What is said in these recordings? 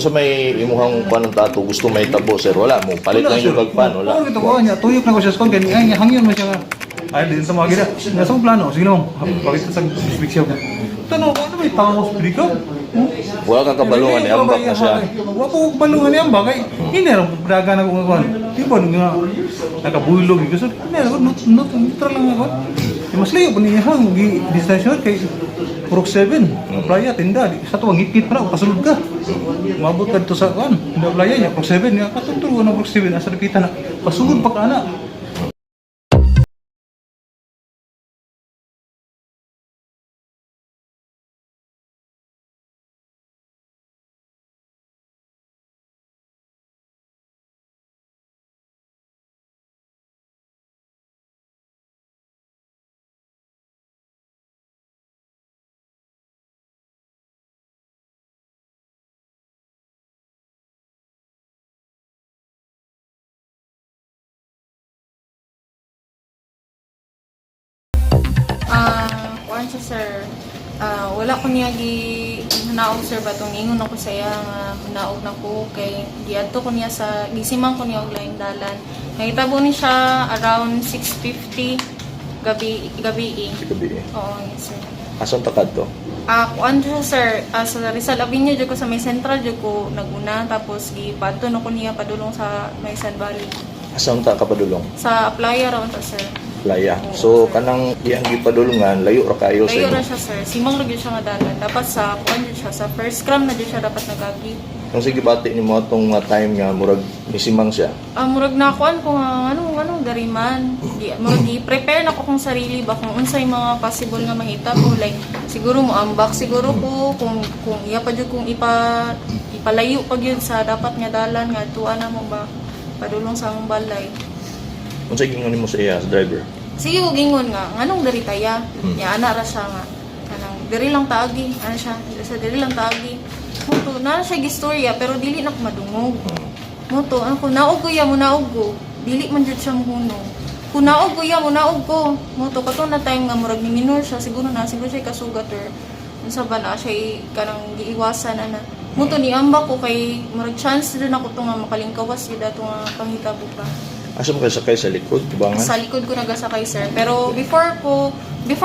Sa may imuhang panong tato, gusto may tabo, sir. Wala mo. Palit lang yung pagpan. Wala. Oo, ito ko niya. Tuyok na ko siya sa kanya. Ay, hangyon mo siya nga. Ay, din sa mga gina. Nasa plano. Sige naman. Bakit sa speak siya ka? Tanong ko, ano may tao sa speak ko? Wala kang kabalungan. Ambak na siya. Wala ko balungan niya ambak. Hindi na daga na kung ako. Di ba nung nga nakabulog. Gusto, hindi na ako. Neutral lang ako. Mas layo pa niya hang. Distansyon kay Purok 7. Playa, tinda. Sa tuwang ngipit pa na. Pasulod ka. Mabot ka dito sa kan. Hindi playa niya. Purok 7 niya. Katuturuan ng Purok 7. Asa nakita na. Pasulod pa ka na. Kuan siya sir, wala ko niya hanaog sir ba itong ingon ako sa iya nga hanaog na ko kay giadto ko niya sa gisimang ko niya og laing dalan. Nahitabo ni siya around 6:50 gabi. Gabi. Oo, yes sir. Asan takad to? Kuan siya sir, sa Rizal Avenue jud ko sa may Central jud ko naguna tapos gipadto na ko niya padulong sa may San Valley. Asan ta kapadulong? Sa playa raw ta sir. Playa. So, kanang iyang gipadulungan, layo ra kayo sa Layo inyo. ra siya sir. Simang ra gyud siya nga dalan. Dapat sa kuan jud siya sa first scrum na jud siya dapat nagagi. Kung sige bati ni mo itong time nga, murag misimang siya. Murag na kuan ko nga anong dariman. Murag i-prepare na ko kung sarili ba kung unsay mga possible nga mahita ko like siguro mo ambak siguro ko kung iya pa jud kung ipalayo pag yun sa dapat nga dalan nga tuwa na mo ba padulong sa among balay. Kung sige nga mo sa iya, sa driver. Sige ko gingon nga nganong dari taya. Ya ana ra siya nga kanang diri lang taagi ana siya sa diri lang taagi. Muto na siya gistorya pero dili na ko madungog. Muto ako naog ko ya mo naog ko. Dili man jud siya mohunong. Kung naog ko ya mo naog ko. Muto kato na time nga murag ni minor siya siguro siya kasugat or unsa ba na siya kanang giiwasan ana. Muto ni ambak ko kay murag chance din ako to nga makalingkawas gid ato nga panghitabo pa. Asa mo kayo sakay sa likod? Kibangan? Sa likod ko nagasakay sir. Pero before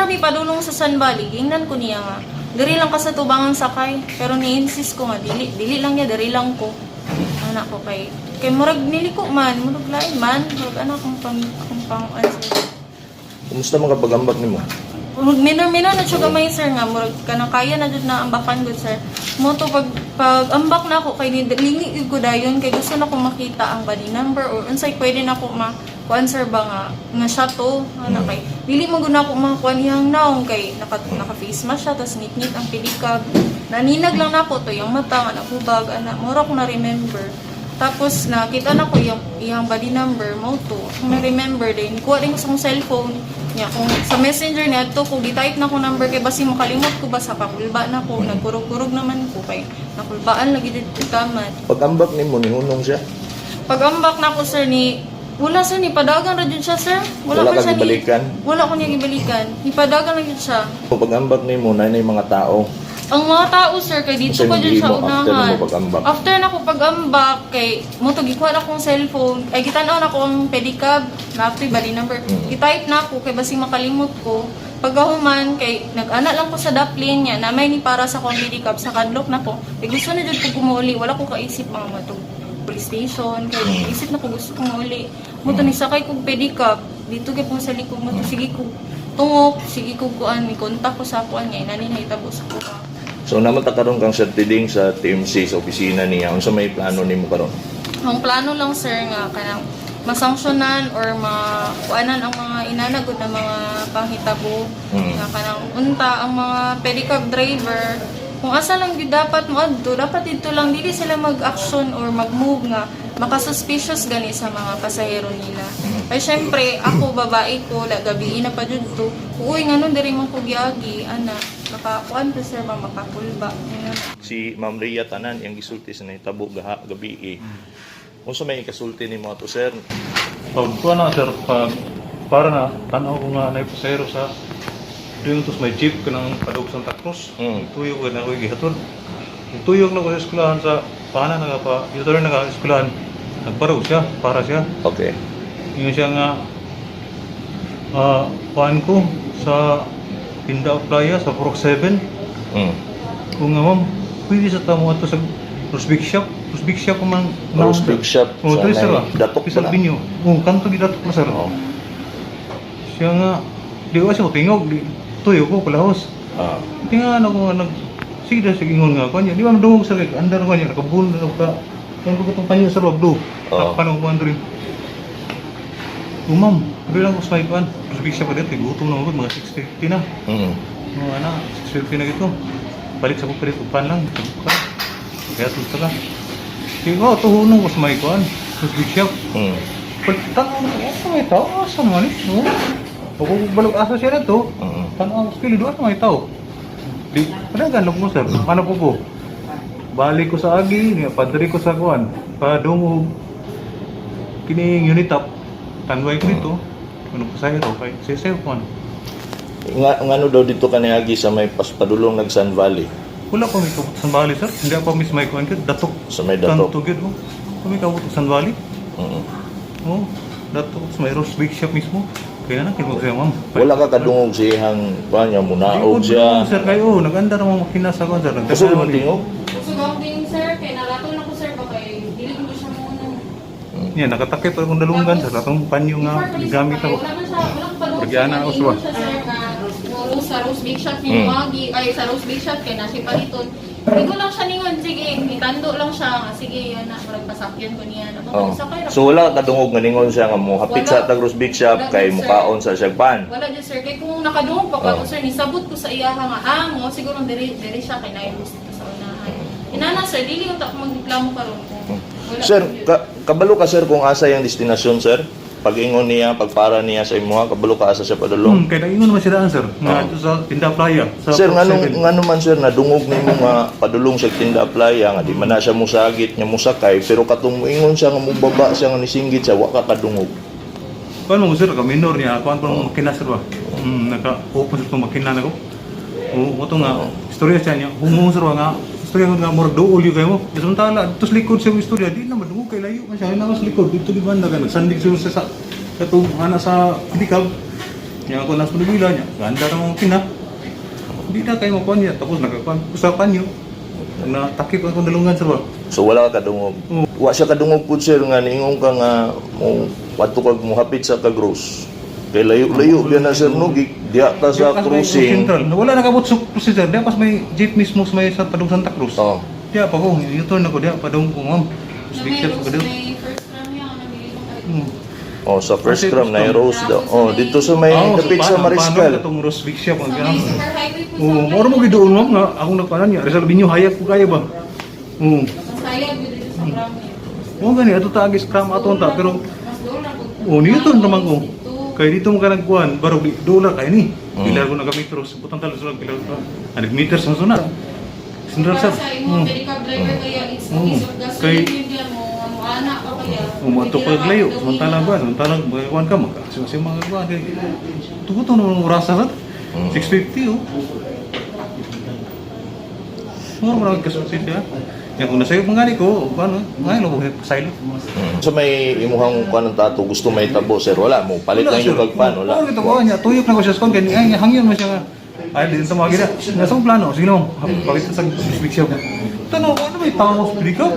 may padulong sa San Valley, gingnan ko niya nga. Diri lang ka sa tubangan sakay. Pero ni-insist ko nga, dili lang niya, diri lang ko. Anak ko kay murag niliko man, murag lain man. Murag anak kong pang answer. Kumusta mga pag-ambak ni mo? Minor na siya gamay sir nga, murag kanang kaya na jud na ambakan gud sir. Mo to pag ambak na ako kay lingi ko dayon kay gusto na ko makita ang body number or unsay pwede na ko kuan sir ba nga siya to ana kay dili mo gud na ako makuan iyang naong kay naka face mask siya tas nitnit ang pilikab. Naninag lang nako to yung mata nga nakubag ana mura ko na remember. Tapos nakita na ko iyang body number mo to. Kung na-remember din, kuha din ko sa cellphone niya. Kung sa messenger niya to, kung di-type na ko number kay basi makalimot ko ba sa kakulba na ko, nagkurog-kurog naman ko kay nakulbaan lagi dito kamat. Pag-ambak ni mo, ningunong siya? Pag-ambak na ko sir wala sir ni padagan ra jud siya sir. Wala pa ka siya gibalikan? Wala ko niya gibalikan. Ni padagan ra jud siya. Pag-ambak ni mo, na yung mga tao. Ang mga tao sir kay dito Kasi ko dyan sa mo after unahan. mo pag-ambak? After na ko pag-ambak kay mo to gikuha na akong cellphone. Ay gitanaw na ko ang pedicab na after body number. Gitype na ako kay basing makalimot ko. Pagkahuman kay nag-ana lang ko sa daplin niya na may ni para sa kong pedicab sa kadlok na ko. Kay gusto na jud ko kumuli, wala ko kaisip mga matug police station kay isip na ko gusto ko kumuli. Mo to ni sakay kog pedicab dito kay pong sa likod mo to sige ko tungok, sige ko kuan mi kontak ko sa kuan nga inani nahitabo sa ko. So, naman ta karon kang certiding sa TMC, sa opisina niya. Unsa may plano ni mo karon? Ang plano lang sir nga kanang masangsyonan or makuanan ang mga inanagod na mga panghitabo nga kanang unta ang mga pedicab driver kung asa lang gyud dapat moadto dapat dito lang dili sila mag-action or mag-move nga makasuspicious gani sa mga pasahero nila. Ay syempre ako babae ko gabi na pa jud to. Uy ngano diri man ko giagi ana makakuan to sir makakulba. Si Ma'am Rhea Tanan, yung gisulti sa nahitabo gabi. Unsa may kasulti ni mo to sir? Pag kuha na sir, para na tanaw ko nga na pasero sa doon tos may jeep ka ng Padug Santa Cruz. Tuyok ka na ko gihatod. Tuyok na ko sa eskwelahan sa paano ito rin nag-eskulan, nagparo siya, para siya. Okay. Yung siya nga, paan ko sa Tinda Playa, sa Purok 7. Mm. Kung nga ma'am, pwede sa tamo ato sa Rosbig Shop. Rosbig Shop man. Rose Big Shop. Oh, sa ito sir. may Datok Pisag pala. Binyo. Oh, kanto di datok na sir. Oo. Siya nga, di ko siya tingog, di tuyo ko palahos. Ah. Tinga ano ko nag sige sige ingon nga kanya. Di ba madungog sa kay andar ko niya nakabul na ka. Kung ko tong panyo sa loob do. Oo. Paano ko andrin. Ma'am, bilang ko sa ipan. Rosbig Shop pa dito, gutom na mga 6:50 na. Mm. Mga ana, 6:50 na gito. Balik sa kupilit upan lang, ka. Kaya tulsa ka. Sige ko, tuhunong ko sa may kuan. Rosbig Shop. Mm. Pagtanong ko, asa may tao? Asa naman eh? No? Pagbalog asa siya na to. Mm. Tanong ko, kili doon asa may tao? Di, panaganap mo sir. Ano po ko? Balik ko sa agi, padari ko sa kuan. Padungog. Kining unitap. Tanway ko dito. Ano ko sa'yo to? Kay sisayo ko ano. Ngano daw dito kaniyagi sa may paspadulong nag Sun Valley. Wala pa may kabut sa Bali sir. Hindi ako miss may kuan kid. Datok. Sa may Datok. Kanto gid mo. Kami kabut sa Bali. Mm. Oh, datok sa may Rose Big Shop mismo. Kaya na kinmo siya ma'am. Wala ka kadungog siyang kanya munaog Di ko siya. sir kayo, nag-anda naman makina sa kuan sir. Gusto mo tingog? So, gawin sir, kay nalatol na ko sir, baka dili ko siya muna. Yan, nakatakip ako ng dalunggan sa atong panyo nga gamit ako. Wala man siya, walang paloob. Nagyana ako sa Ingon siya sir nga, muro sa Rose Big Shop ni Magi, ay sa Rose Big Shop kay nasi paliton. Hindi ko lang siya ningon, sige, itando lang siya nga, sige, yan na, marag pasakyan ko niya. Oh. So wala ka kadungog nga ningon siya nga mo hapit sa Tagros Big Shop kay mukaon sa siyang pan. Wala dyan sir, kay kung nakadungog pa ko sir, nisabot ko sa iya nga, mo, siguro diri siya kay naibus dito sa unahan. Inana sir, dili yung tak magreklamo karon ko. Wala Sir, po yun. kabalo ka sir kung asa yung destinasyon sir? Pag-ingon niya, pagpara niya sa imuha, kabalo ka asa siya padulong. Kaya naingon naman sila sir, nga ito sa Tinda Playa. Sa Sir, Purok ngano 7. man sir nadungog nimo nga padulong sa Tinda Playa nga di man na siya musagit nya musakay pero katong moingon siya nga mubaba siya nga nisinggit siya wa ka kadungog. Kuan mo sir, ka minor niya, kuan pa mo makina sir ba? Naka-open sa makina na ko. O, ito nga, istorya siya niya, humo sir ba nga, istorya nga murag dool yung kayo mo. Samantala, ito sa likod siya yung istorya, di naman dungog kay layo man siya, na sa likod, dito di banda ka, nagsandig siya sa katong ana sa Bicab. Niya ako nasa nabila niya, ganda na mga kina. Hindi na kayo makuha niya, tapos nagkakuan, usapan niyo. Natakip akong dalungan sir ba? So wala ka kadungog. Wa siya kadungog pud sir nga niingon ka nga mo wato kag mohapit sa Tagros. Kay layo-layo biya na sir no diya ta sa cruising. Wala nakabot sa procedure, diya pas may jeep mismo sa may sa Padung Santa Cruz. Oh. Diya pa ko, U-turn ako diya, Padung ko ma'am. Na Big may shot ko rose, diyo. may first round yan, nabili ko kayo. Oh, sa first Kasi gram na gusto- rose daw. Oh, dito sa may dapit sa Paano Mariscal. katong Rose Big Shop ang Sa ganun. may super highway po Oo, sa moro mo gidoon ma'am nga ako nagpanan niya. Rizal Binyo hayag ko kaya ba? Oo. Masayag dito sa ground niya. Mo gani ato ta agis scam ato ta pero Mas dolar po. oh niyo naman ko. Kaya dito mo ka nagkuhan, baro dolar kaya ni. Pilar ko nagametros, putang talo sa pilar ko. 100 meters na sunod. Sindral Para sir. sa imong pedicab driver kaya, it's a piece of gasoline Kay- yun yan mo, anak ka kaya. Umato pa layo, samantalang ba, samantalang magawan ka, magkakasing mga gawa. Tuguto naman ng orasa sa 650 oh. Mura mo na kasusin siya. Yan kung nasa'yo mga ko, paano, ngayon ako pasaylo. So may imuhang kuan ng tato gusto may tabo sir wala mo palit lang yung kagpan wala. Oo, ito ko niya, tuyok na ko siya sa kon, kaya hangyon mo siya nga. Ay, dito mo agad. Nasa kong plano, sige naman, bakit sa big shop. Tanong ko, ano may tao sa big shop?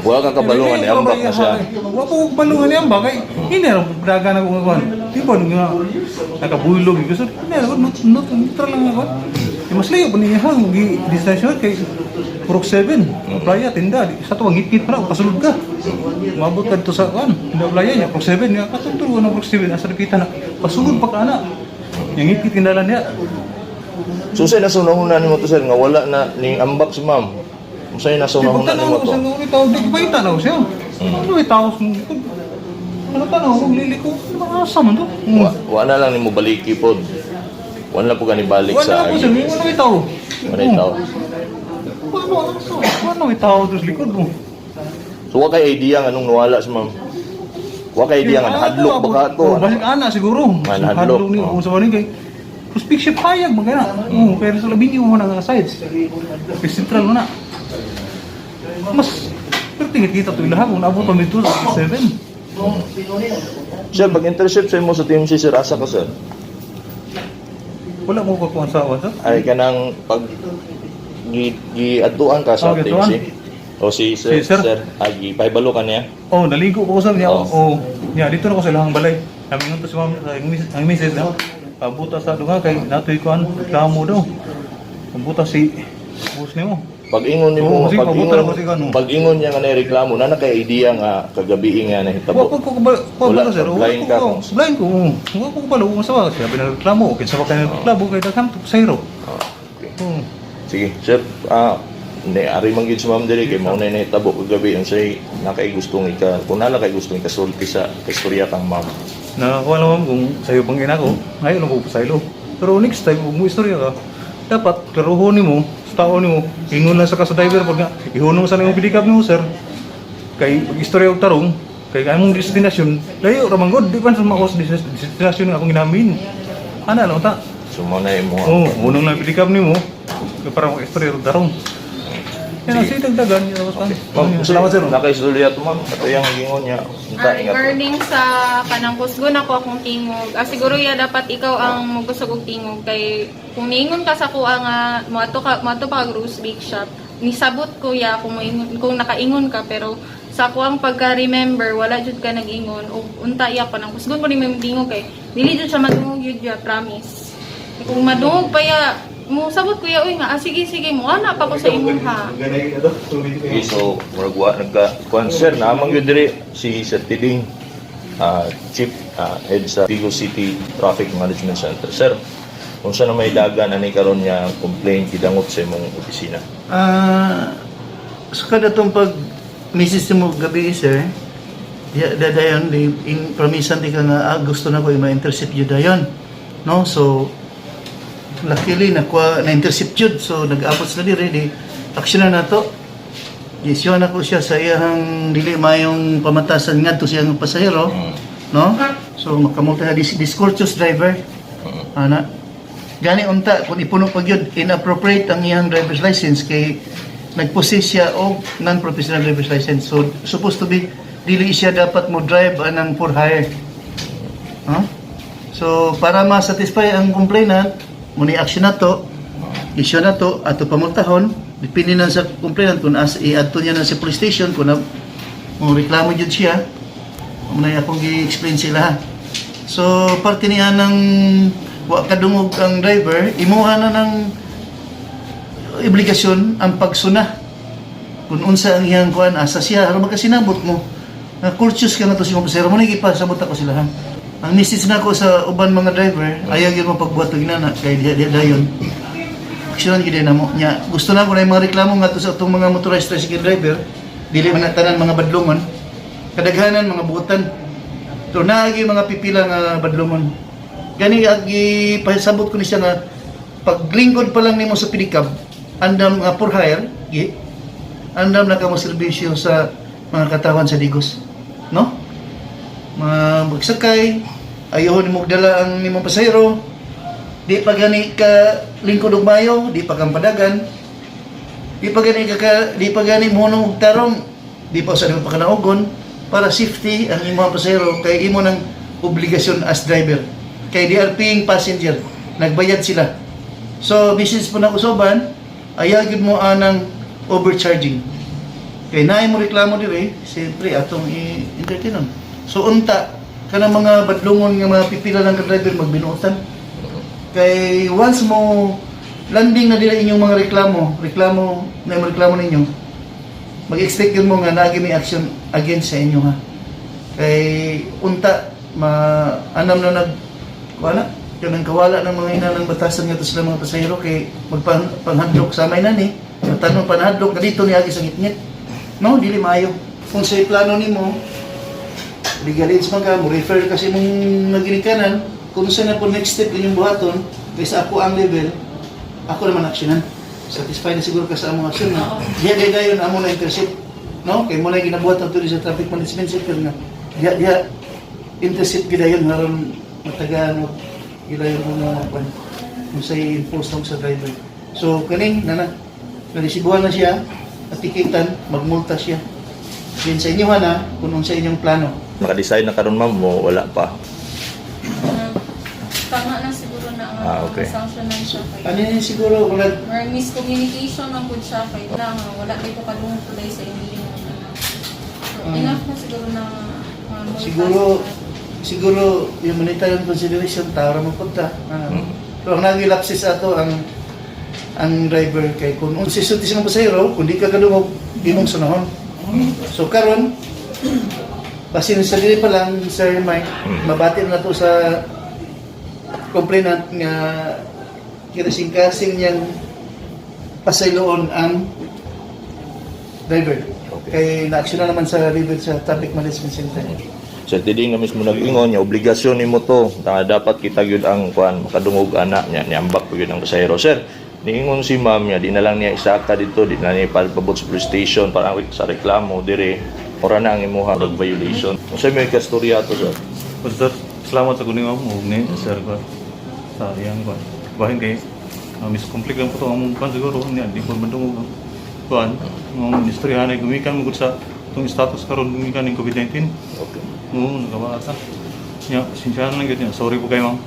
Wala ka kabalungan ni ambak na siya. Wala po balungan niya ambak. Hindi na daga na kung kuan. Di ba nung nga nakabulog gusto. Hindi na neutral lang ako. Mas layo pa niya hang distansyon kay Purok 7. Playa tinda sa tuwang ngit-ngit pa pasulod ka. Mabot ka dito sa kuan. Tinda playa niya Purok 7 niya katultuan ng Purok 7 asa nakita na. Pasulod pa kana. Yang ngit-ngit tindalan niya. So say nasunahuna nimo to sir nga wala na ning ambak si ma'am. Say nasunahuna nimo to. Sa nung tao di ba ita na siya. Ano may tao ano tanong kung liliko, asa man to? Wala lang nimo baliki pod. Wala po gani balik Wala sa na po siya, agi. wala may tao. Wala may tao. Wala may tao doon sa likod mo. So wa kay idea nga nung nawala si ma'am. Wa kay idea nga nahadlok baka to. Balik ana siguro. Nahadlok, ni oh. kung sa maning kay Prospect payag magana. Pero sa labing mo na nga sides. Kay central mo na. mas pero tingit kita to ilaha kung naabot pa mito sa 7. Sir, pag-intercept sa mo sa team si Sir Asa ka, sir. Wala mo kakuha sa awan, sir. Ay kanang pag giadtuan ka sa Oh, team giadtuan. o si Sir, Si Sir. Sir, ay pahibalo ka niya. Oh, naligo ko sa niya. Oh. Oh, yeah, dito na ko sa lahang balay. Kami ngunto si ma'am, ang misis na. Pabuta sa duga kay natoy ko an reklamo daw. Pabuta si boss nimo. Pag-ingon Oo, nimo, kasi pabuta na kasi ka, no? pag-ingon niya nga na reklamo na nakay idea nga kagabi nga Wa nahitabo. ko ba sir? blind ka kung- Blind ko. Wa ko balo mo sa wa. Sabi na reklamo, okay sa bakay reklamo kay daghan to sa hero. Okay. Oh. Sige, Sir, hindi, ari man gid si Ma'am Diri kay mao na nahitabo kagabi ang say nakay gustong kung nala kay gustong ikasulti sa istorya kang ma'am. Na ko alam kung sayo pang ginako, ngayon lang ko pasaylo. Pero next time kung mo istorya ka, dapat klaruhon nimo sa tao nimo. Ingon lang sa ka sa driver pag nga ihunong sa nimo pidikap nimo sir. Kay pag istorya og tarong, kay among destinasyon, layo ra man god di pa sa makos destinasyon nga akong ginamin. Ana lang ta. So mo na imo. Oh, unang lang pidikap nimo. Para mo istorya og tarong. Yan ang dagdagan niya tapos Ma'am, salamat sir. nakaistorya to ma'am. Ato yung gingon niya. Regarding sa kanang kusgon ako akong tingog, siguro ya dapat ikaw ang magusog og tingog kay kung niingon ka sa kuha nga moadto pa ka Rose Bake Shop, nisabot ko ya kung moingon kung nakaingon ka pero sa kuang pagka-remember wala jud ka nag-ingon ug unta iya pa nang kusgon ko ni may tingog kay dili jud siya madungog jud ya promise. Kung madungog pa ya mo sabot ko ya uy nga sige mo ana pa ko sa imong ha. Okay, so muragwa nagka-concern na amang yun diri si Sir Tiding, Chief Head sa Vigo City Traffic Management Center. Sir, kung saan na may dagan ani karon niya complaint kidangot sa imong opisina. So kada tong pag misis mo gabi sir, dadayon in promisan ti ka nga gusto na ko ma-intercept yun dayon. No? So luckily na-intercept yun. So nag-abot sila diri di action na nato. Isyon ako siya sa iyang dili mayong pamatasan ngadto siyang pasahero, no? So makamulta na discourteous driver. Ana. Gani unta kung ipuno pag yun inappropriate ang iyang driver's license kay nagpossess siya og non-professional driver's license. So supposed to be dili siya dapat mo drive anang for hire. Huh? So para ma-satisfy ang complainant, muni action na to, issue na to ato pamultahon. Depende na sa complainant kung i-add to niya na sa police station kung na mo reklamo jud siya. Muna akong gi-explain sila. So parte niya ng wa kadungog ang driver, imuha na ng obligasyon ang pagsuna. Kung unsa ang iyang kuan asa siya aron makasinabot mo. Na courteous ka na to si pasahero mo nigi pasabot ako sila ha. Ang message na ko sa uban mga driver, ayaw gyud mo pagbuhat og ginana kay diha dayon. Aksyonan gid na mo nya. Gusto na ko na yung mga reklamo ngadto sa atong mga motorized tricycle driver, dili man na tanan mga badlongon. Kadaghanan mga buotan. So naagi mga pipila nga badlongon. Gani agi pasabot ko ni siya nga paglingkod pa lang nimo sa pedicab, andam nga for hire, andam na ka mo serbisyo sa mga katawan sa Digos. No? Magsakay, ayaw nimo dala ang nimong pasahero, di pa gani ka lingkod og mayo, di pa kang padagan, di pa gani mo og tarong, di pa sa pa kanaugon para safety ang imong pasahero kay imo ng obligasyon as driver. Kay they are paying passenger, nagbayad sila. So business po na usoban, ayaw gid mo anang overcharging. Kay naay mo reklamo dire, siyempre atong i-entertainon. So unta kanang mga badlongon nga mga pipila lang ka driver magbinuotan. Kay once mo landing na dila inyong mga reklamo ninyo, mag-expect yun mo nga naagi may action against sa inyo ha. Kay unta anam na wala kanang kawala ng mga inanang batasan nga to sila mga pasahero kay magpanghadlok sa may nani tanong panhadlok na dito ni agi sa ngitngit. No, dili maayo. Kung sa plano nimo legalize ka mo refer kasi mong naginikanan kung saan na po next step inyong buhaton, kaysa ako ang level, ako naman aksyonan. Satisfied na siguro ka sa among aksyon na diya dayon amo na intercept. No? Kaya mo na ginabuhat ang tuloy sa traffic management center na diya intercept gidayon naron matagaan mo gidayon mo kung sa enforce sa driver. So kaning nana, nalisibuhan na siya, atikitan, magmulta siya. Yun sa inyo na, kung sa inyong plano. Naka-decide na karon ma'am mo wala pa. Tama na siguro na ang Okay. sanctionan siya kay. Ano yun siguro, wala, Or miscommunication ang good siya kay lang wala dito kadung tulay sa inyo. So, enough na siguro na siguro yung monetary consideration, tara mo punta. Pero ang nagilapsis ato ang driver kay kung unsisulti sa pasahero, kung di ka kadungog, di mong sunahon. So karon basin sa dili pa lang, Sir Mike, mabati na to sa complainant nga kasing-kasing niyang pasayloon ang driver. Okay. Kay na-action na naman sa river sa Traffic Management Center. Sa tiding na mismo nag-ingon niya, obligasyon nimo to. Dapat kita gyud ang kuan makadungog anak niya, niambak gyud ang pasahero. Sir, niingon si ma'am niya, di na lang niya isaka dito, di na niya palpabot sa police station para sa reklamo dire. Ora na ang imuha drug violation. Unsa may kastorya to, sir? Sir, salamat sa kuning mo ni sir ko. Sa iyang ko. Bahin kay miscomplete lang po to ang kan siguro niya di ko madungog. Kuan, ang istoryahan ay gumikan mo gud sa itong status karon gumikan ng COVID-19. Okay. Oo, nagabasa. Nya, sinsya lang gid niya. Sorry po kayo, ma'am.